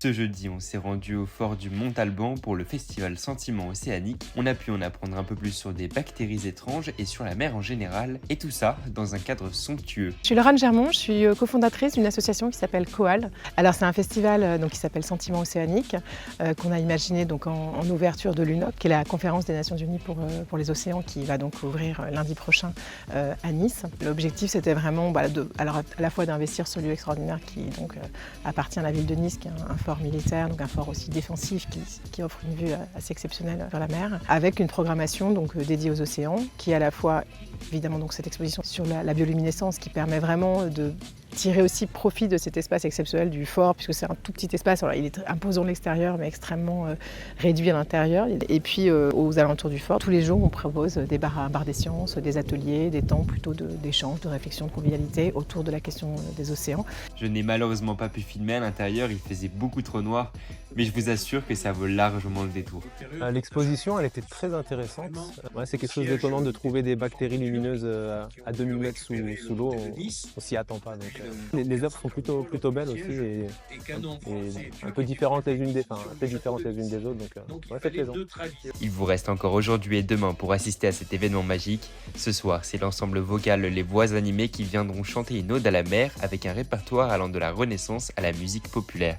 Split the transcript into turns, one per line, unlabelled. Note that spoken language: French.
Ce jeudi, on s'est rendu au fort du Mont-Alban pour le festival Sentiments Océaniques. On a pu en apprendre un peu plus sur des bactéries étranges et sur la mer en général, et tout ça dans un cadre somptueux.
Je suis Laurent Germont, je suis cofondatrice d'une association qui s'appelle Coal. Alors c'est un festival qui s'appelle Sentiments Océaniques, qu'on a imaginé donc en ouverture de l'UNOC, qui est la conférence des Nations Unies pour les océans, qui va donc ouvrir lundi prochain à Nice. L'objectif c'était vraiment alors à la fois d'investir ce lieu extraordinaire qui donc appartient à la ville de Nice, qui est un fort militaire, donc un fort aussi défensif qui offre une vue assez exceptionnelle sur la mer, avec une programmation donc dédiée aux océans, qui est à la fois évidemment donc cette exposition sur la bioluminescence qui permet vraiment de tirer aussi profit de cet espace exceptionnel du fort, puisque c'est un tout petit espace. Alors, il est imposant de l'extérieur, mais extrêmement réduit à l'intérieur. Et puis, aux alentours du fort, tous les jours, on propose des bars des sciences, des ateliers, des temps plutôt d'échange, de réflexion, de convivialité autour de la question des océans.
Je n'ai malheureusement pas pu filmer à l'intérieur, il faisait beaucoup trop noir, mais je vous assure que ça vaut largement le détour.
L'exposition, elle était très intéressante. Ouais, c'est quelque chose d'étonnant de trouver des bactéries lumineuses à 2000 mètres sous l'eau. On s'y attend pas. Donc, les œuvres sont plutôt belles aussi et un peu différentes les unes des autres. Donc, ouais, c'est plaisant.
Il vous reste encore aujourd'hui et demain pour assister à cet événement magique. Ce soir, c'est l'ensemble vocal Les Voix Animées qui viendront chanter une ode à la mer avec un répertoire allant de la Renaissance à la musique populaire.